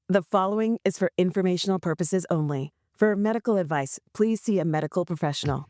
The following is for informational purposes only. For medical advice, please see a medical professional.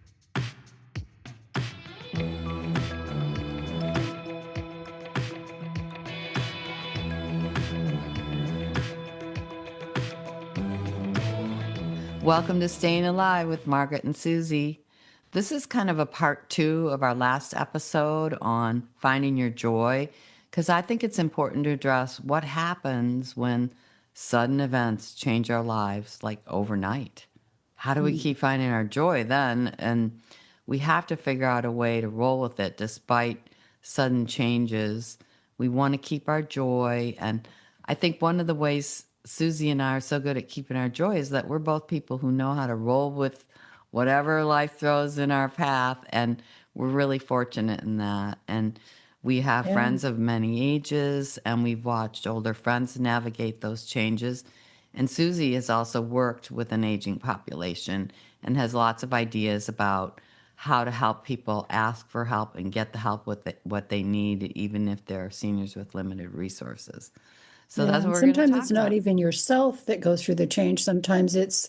Welcome to Staying Alive with Margaret and Susy. This is kind of a part 2 of our last episode on finding your joy, because I think it's important to address what happens when sudden events change our lives like overnight. How do we keep finding our joy then? And we have to figure out a way to roll with it despite sudden changes. We want to keep our joy. And I think one of the ways Susie and I are so good at keeping our joy is that we're both people who know how to roll with whatever life throws in our path. And we're really fortunate in that. And we have friends of many ages, and we've watched older friends navigate those changes. And Susie has also worked with an aging population and has lots of ideas about how to help people ask for help and get the help with what they need, even if they're seniors with limited resources. So Yeah, that's what and we're going to sometimes talk it's not about. even yourself that goes through the change. Sometimes it's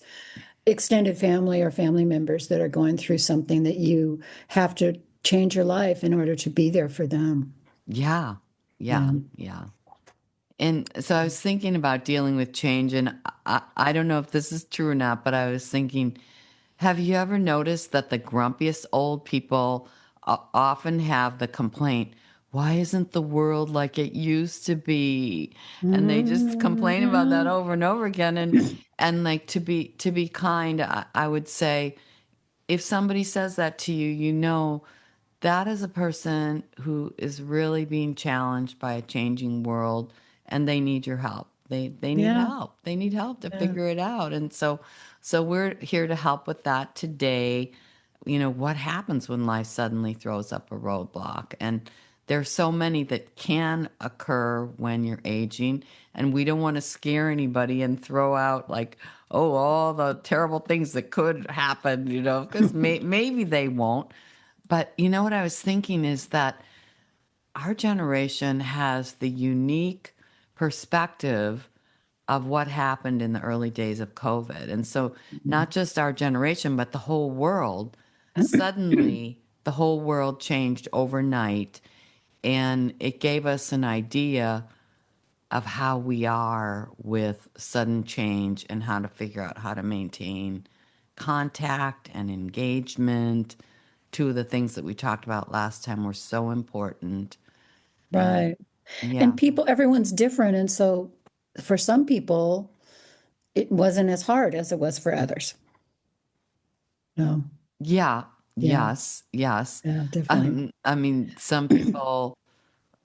extended family or family members that are going through something that you have to change your life in order to be there for them. Yeah, yeah, Yeah. yeah. And so I was thinking about dealing with change, and I don't know if this is true or not, but I was thinking, have you ever noticed that the grumpiest old people often have the complaint, why isn't the world like it used to be? And they just complain about that Mhm. over and over again. And like to be kind, I would say, if somebody says that to you, you know that is a person who is really being challenged by a changing world, and they need your help. They need Yeah. help. They need help to Yeah. figure it out. And so we're here to help with that today. You know, what happens when life suddenly throws up a roadblock? And there's so many that can occur when you're aging, and we don't want to scare anybody and throw out like, oh, all the terrible things that could happen, you know, because maybe they won't. But you know what I was thinking is that our generation has the unique perspective of what happened in the early days of COVID. And so, not just our generation, but the whole world, suddenly, the whole world changed overnight. And it gave us an idea of how we are with sudden change and how to figure out how to maintain contact and engagement. Two of the things that we talked about last time were so important. And Right. yeah, And everyone's different. And so for some people, it wasn't as hard as it was for others. No. yeah, Yeah. yes, yes. Yeah, definitely. I mean, some people,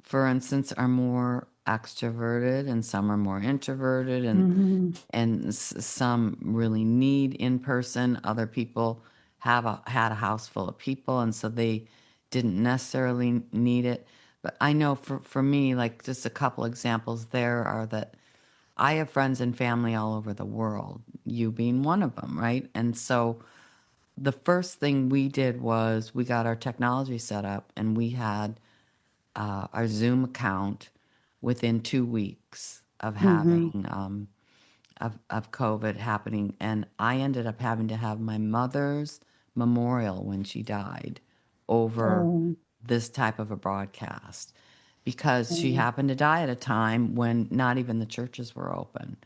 for instance, are more extroverted and some are more introverted, Hmm. and some really need in person. Other people had a house full of people, and so they didn't necessarily need it. But I know for me, like just a couple examples there are that I have friends and family all over the world, you being one of them, right? And so the first thing we did was we got our technology set up, and we had our Zoom account within 2 weeks of Hmm. having of COVID happening. And I ended up having to have my mother's memorial when she died over Oh, this type of a broadcast, because she oh, happened to die at a time when not even the churches were open.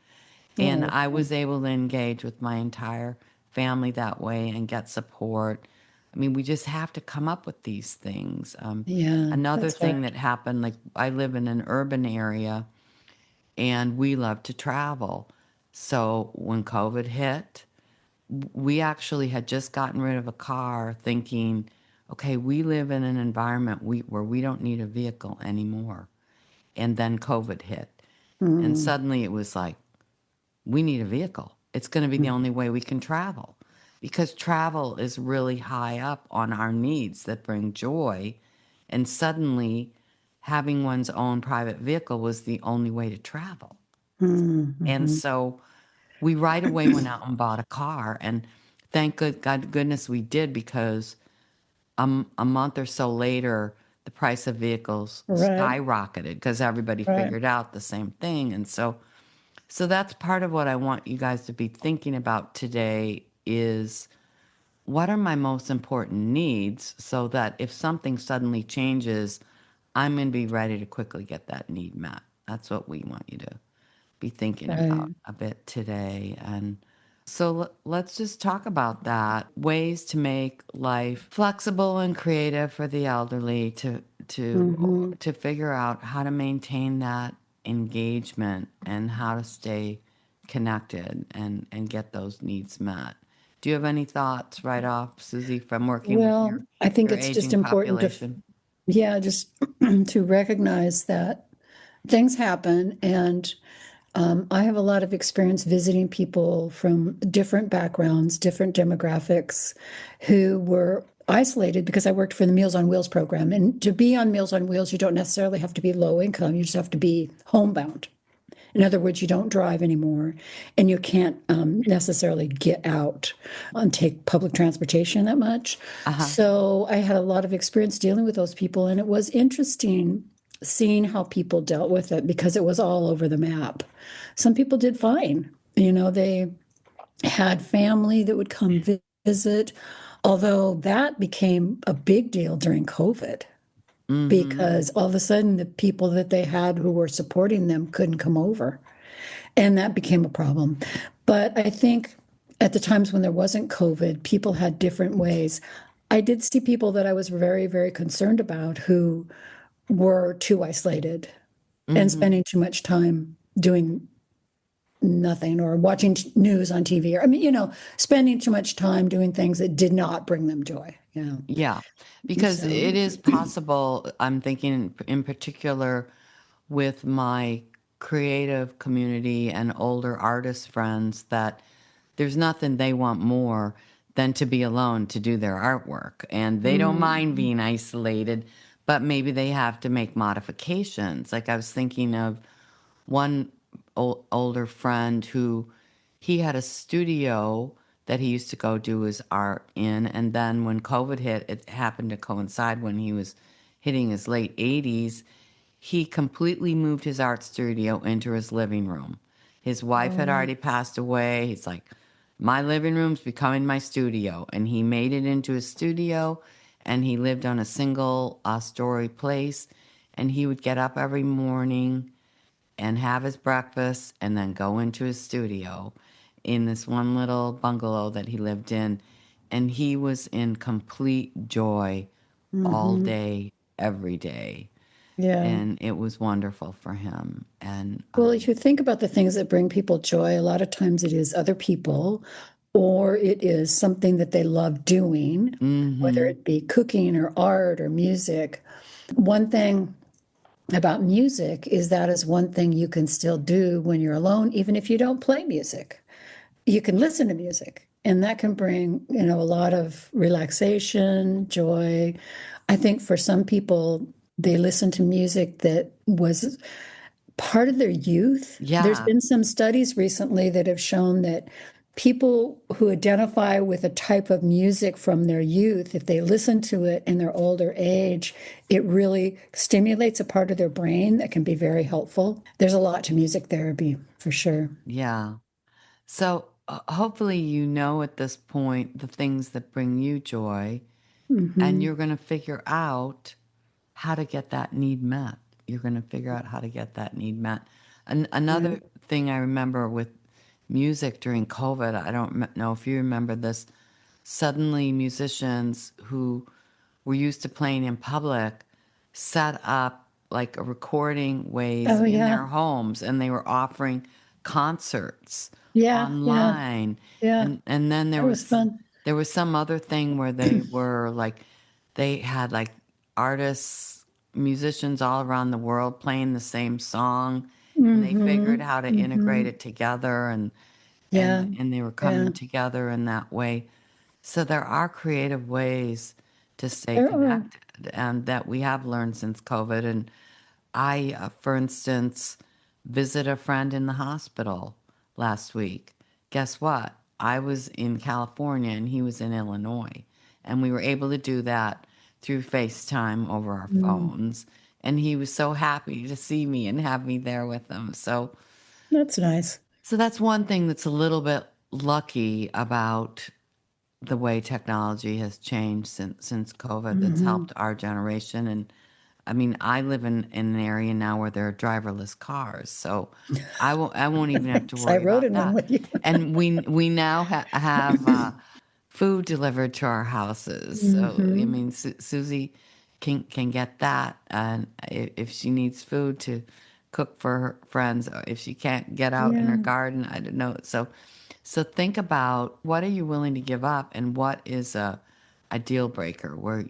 And oh, I was able to engage with my entire family that way and get support. I mean, we just have to come up with these things. yeah, Another that's thing hard. that happened, like I live in an urban area and we love to travel. So when COVID hit, we actually had just gotten rid of a car thinking, okay, we live in an environment where we don't need a vehicle anymore. And then COVID hit. And Mm. suddenly it was like, we need a vehicle. It's going to be the only way we can travel, because travel is really high up on our needs that bring joy. And suddenly having one's own private vehicle was the only way to travel. And Mm-hmm. so we right away went out and bought a car. And thank goodness we did, because a month or so later, the price of vehicles Right, skyrocketed because everybody right. figured out the same thing. And so So that's part of what I want you guys to be thinking about today is what are my most important needs so that if something suddenly changes, I'm going to be ready to quickly get that need met. That's what we want you to be thinking about Right. a bit today. And so let's just talk about that. Ways to make life flexible and creative for the elderly Mm-hmm. to figure out how to maintain that engagement and how to stay connected and get those needs met. Do you have any thoughts right off, Susie, from working with Well, I think your it's just aging important to, population? yeah, just to recognize that things happen. And I have a lot of experience visiting people from different backgrounds, different demographics who were isolated because I worked for the Meals on Wheels program. And to be on Meals on Wheels, you don't necessarily have to be low income, you just have to be homebound. In other words, you don't drive anymore and you can't necessarily get out and take public transportation that much. Uh-huh. So I had a lot of experience dealing with those people, and it was interesting seeing how people dealt with it because it was all over the map. Some people did fine. They had family that would come visit, although that became a big deal during COVID Mm-hmm. because all of a sudden the people that they had who were supporting them couldn't come over. And that became a problem. But I think at the times when there wasn't COVID, people had different ways. I did see people that I was very, very concerned about who were too isolated and Mm-hmm. spending too much time doing nothing or watching news on TV, or spending too much time doing things that did not bring them joy. Yeah, because So, it is possible, I'm thinking in particular with my creative community and older artist friends, that there's nothing they want more than to be alone to do their artwork. And they don't mind mm, being isolated, but maybe they have to make modifications. Like I was thinking of one older friend who he had a studio that he used to go do his art in. And then when COVID hit, it happened to coincide when he was hitting his late 80s. He completely moved his art studio into his living room. His wife had oh, already passed away. He's like, my living room's becoming my studio. And he made it into a studio, and he lived on a single story place. And he would get up every morning and have his breakfast and then go into his studio in this one little bungalow that he lived in. And he was in complete joy all mhm. day, every day. Yeah. And it was wonderful for him. And Well, if you think about the things that bring people joy, a lot of times it is other people, or it is something that they love doing, whether mm-hmm, it be cooking or art or music. One thing about music is that is one thing you can still do when you're alone, even if you don't play music. You can listen to music, and that can bring, a lot of relaxation, joy. I think for some people, they listen to music that was part of their youth. There's yeah, been some studies recently that have shown that people who identify with a type of music from their youth, if they listen to it in their older age, it really stimulates a part of their brain that can be very helpful. There's a lot to music therapy for sure. yeah. So hopefully, you know at this point the things that bring you joy, and Hmm. you're going to figure out how to get that need met. You're going to figure out how to get that need met. Another Right. thing I remember with music during COVID, I don't know if you remember this, suddenly musicians who were used to playing in public set up like a recording ways Oh, in yeah. their homes, and they were offering concerts Yeah. Yeah. online. Yeah. And then That was fun. there was some other thing where they were like they had like artists, musicians all around the world playing the same song, and they figured Hmm. how to integrate Hmm. it together, Yeah. and they were Yeah. coming together in that way. So there are creative ways to stay There are. connected, and that we have learned since COVID. And I, for instance, visited a friend in the hospital last week. Guess what? I was in California and he was in Illinois. And we were able to do that through FaceTime over our Mm. phones. And he was so happy to see me and have me there with him. So That's nice. So that's one thing that's a little bit lucky about the way technology has changed since COVID that's Hmm. helped our generation. And I mean, I live in an area now where there are driverless cars, so I won't even have to I worry rode about in one that. with you. And we now have food delivered to our houses. So I Hmm. mean, Susie can get that, and if she needs food to cook for her friends, or if she can't get out in her Yeah. garden, I don't know. So think about what are you willing to give up, and what is a deal breaker where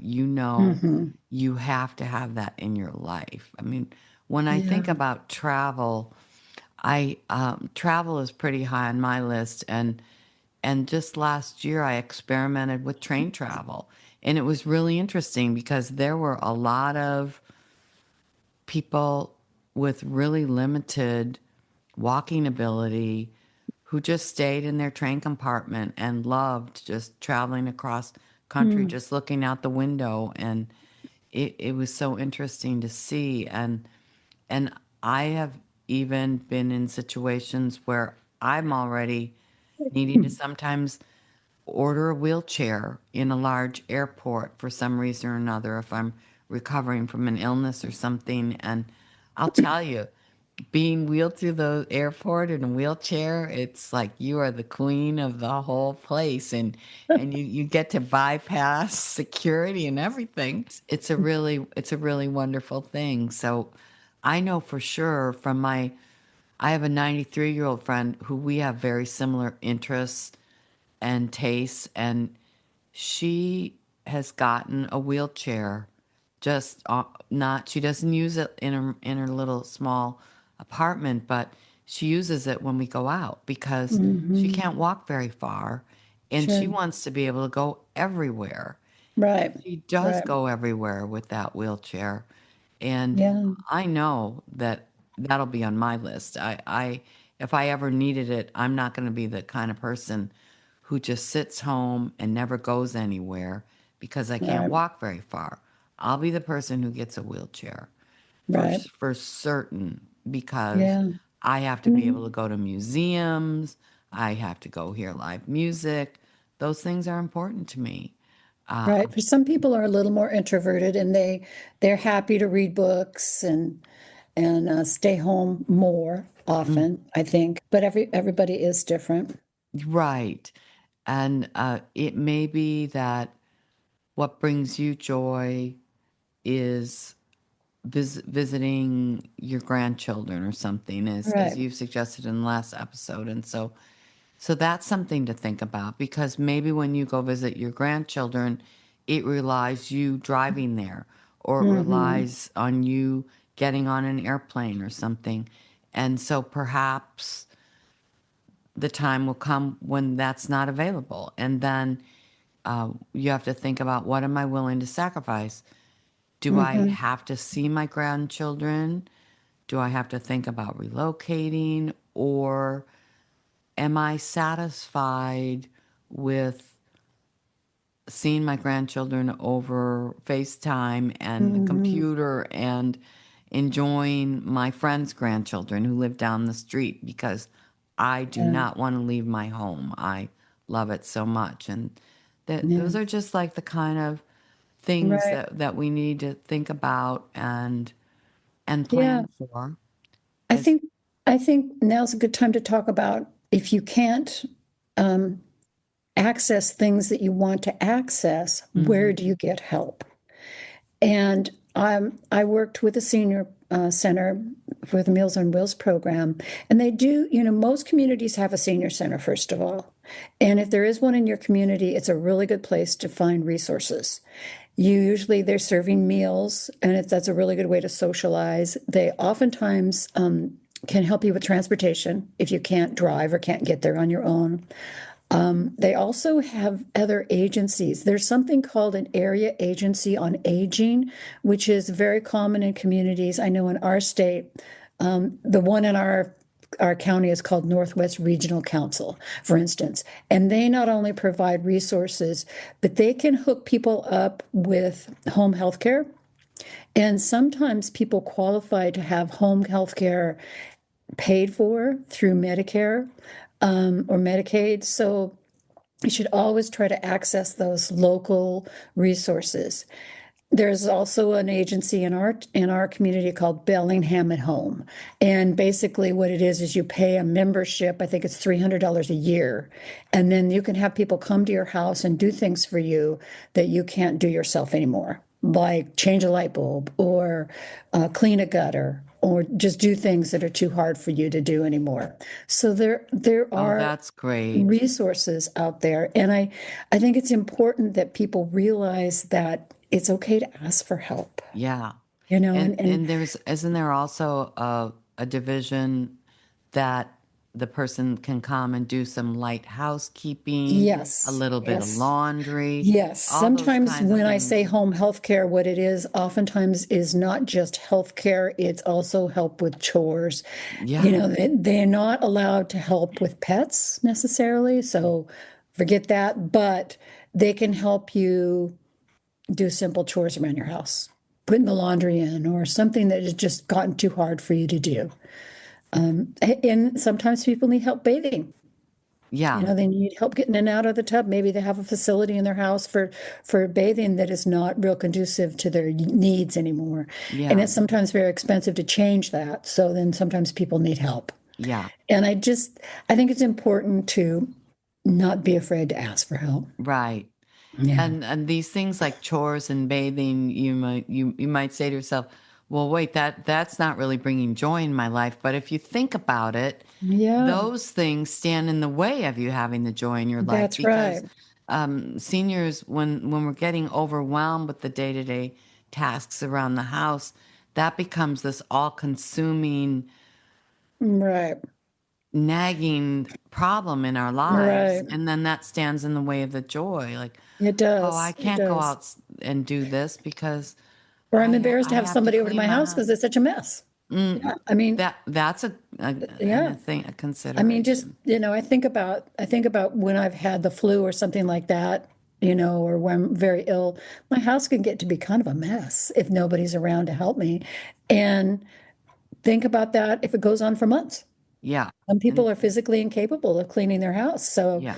Hmm. you have to have that in your life. I mean, when I think Yeah. about travel, I travel is pretty high on my list, and just last year I experimented with train travel, and it was really interesting because there were a lot of people with really limited walking ability who just stayed in their train compartment and loved just traveling across country, Mm. just looking out the window. And it was so interesting to see. And I have even been in situations where I'm already needing to sometimes order a wheelchair in a large airport for some reason or another if I'm recovering from an illness or something. And I'll tell you, being wheeled through the airport in a wheelchair, it's like you are the queen of the whole place, and you get to bypass security and everything. It's a really wonderful thing. So I know for sure from my I have a 93-year-old friend who we have very similar interests and tastes, and she has gotten a wheelchair. Just not she doesn't use it in her little small apartment, but she uses it when we go out because she Hmm. can't walk very far, and she Sure. wants to be able to go everywhere. Right. She does Right. go everywhere with that wheelchair. And Yeah. I know that that'll be on my list. If I ever needed it, I'm not going to be the kind of person who just sits home and never goes anywhere because I can't Right. walk very far. I'll be the person who gets a wheelchair for Right. for certain because Yeah. I have to be able to go to museums. I have to go hear live music. Those things are important to me. Right. For some people are a little more introverted and they're happy to read books and stay home more Mm, often, I think. But everybody is different. right. And it may be that what brings you joy is visiting your grandchildren or something, as Right. you've suggested in the last episode. And so that's something to think about because maybe when you go visit your grandchildren, it relies you driving there or it Hmm. relies on you getting on an airplane or something. And so perhaps the time will come when that's not available. And then you have to think about what am I willing to sacrifice? Do I Hmm. have to see my grandchildren? Do I have to think about relocating? Or am I satisfied with seeing my grandchildren over FaceTime and the Hmm. computer and enjoying my friends' grandchildren who live down the street because I do Yeah. not want to leave my home. I love it so much. And Yeah. those are just like the kind of things Right. that we need to think about and Yeah. plan for. I As think I think now's a good time to talk about if you can't um, access things that you want to access, where mhm. do you get help? And I worked with a senior center for the Meals on Wheels program, and they do, most communities have a senior center, first of all. And if there is one in your community, it's a really good place to find resources. They're serving meals, and that's a really good way to socialize. They oftentimes can help you with transportation if you can't drive or can't get there on your own. They also have other agencies. There's something called an area agency on aging, which is very common in communities. I know in our state, the one in our county is called Northwest Regional Council, for instance. And they not only provide resources, but they can hook people up with home health care. And sometimes people qualify to have home health care paid for through Medicare or Medicaid. So you should always try to access those local resources. There's also an agency in our community called Bellingham at Home. And basically what it is you pay a membership, I think it's $300 a year. And then you can have people come to your house and do things for you that you can't do yourself anymore, like change a light bulb or clean a gutter or just do things that are too hard for you to do anymore. So there Oh, are that's great. resources out there. And I think it's important that people realize that it's okay to ask for help, Yeah. you know, And isn't there also a division that the person can come and do some light housekeeping, a yes, little bit of yes, laundry, yes. all those Sometimes kinds of when I say things? home health care, what it is oftentimes is not just health care, it's also help with chores. You Yeah. know, they're not allowed to help with pets necessarily, so forget that, but they can help you do simple chores around your house, putting the laundry in or something that has just gotten too hard for you to do. And sometimes people need help bathing. You Yeah. know, they need help getting in and out of the tub. Maybe they have a facility in their house for bathing that is not real conducive to their needs anymore. And Yeah. it's sometimes very expensive to change that. So then sometimes people need help. Yeah. And I think it's important to not be afraid to ask for help. Right. Yeah. And these things like chores and bathing, you might say to yourself, well, wait, that's not really bringing joy in my life. But if you think about it, Yeah, those things stand in the way of you having the joy in your life that's because right. seniors, when we're getting overwhelmed with the day-to-day tasks around the house, that becomes this all-consuming, Right. nagging problem in our lives, Right. and then that stands in the way of the joy. Like, It oh, I does. It can't go does. out and do this because Or I'm embarrassed I to have have to somebody over to clean my my house house. because it's such a mess. Yeah. I mean, That's yeah. a thing, a I mean, just, consideration. I think about when I've had the flu or something like that, you know, or when I'm very ill, my house can get to be kind of a mess if nobody's around to help me. And think about that if it goes on for months. Yeah. Some And people are physically incapable of cleaning their house, so yeah.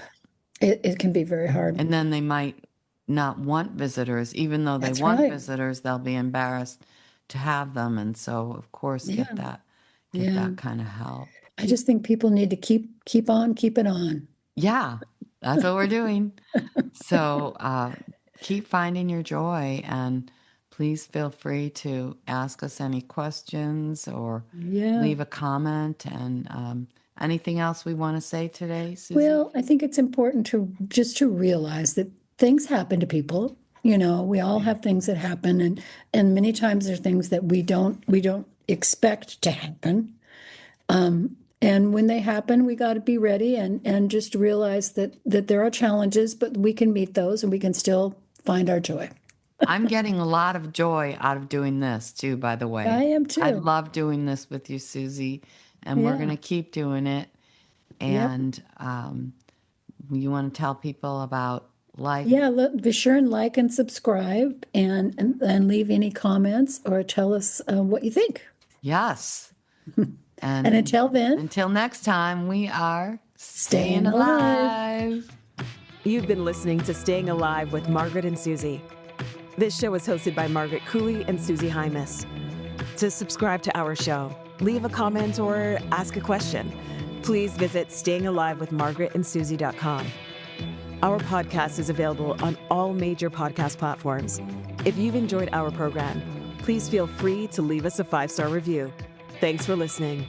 it can be very hard. And then they might not want visitors, even though they That's want right. visitors, they'll be embarrassed to have them. And so, of course, Yeah. get Yeah. that kind of help. I just think people need to keep on keeping on. Yeah, that's what we're doing. So keep finding your joy and please feel free to ask us any questions or Yeah. leave a comment. And anything else we want to say today, Susie? Well, I think it's important to just to realize that things happen to people. You know, we all have things that happen and many times there are things that we don't expect to happen. And when they happen, we got to be ready and just realize that there are challenges, but we can meet those and we can still find our joy. I'm getting a lot of joy out of doing this too, by the I way. am I too. love doing this with you, Susie, and we're going Yeah. to keep doing it. Yep. And you want to tell people about like, Yeah, be sure and like and subscribe and leave any comments or tell us what you think. yes. And And until then, until next time, we are staying staying alive. alive. You've been listening to Staying Alive with Margaret and Susy. This show is hosted by Margaret Cooley and Susie Hymas. To subscribe to our show, leave a comment or ask a question, please visit stayingalivewithmargaretandsusie.com. Our podcast is available on all major podcast platforms. If you've enjoyed our program, please feel free to leave us a 5-star review. Thanks for listening.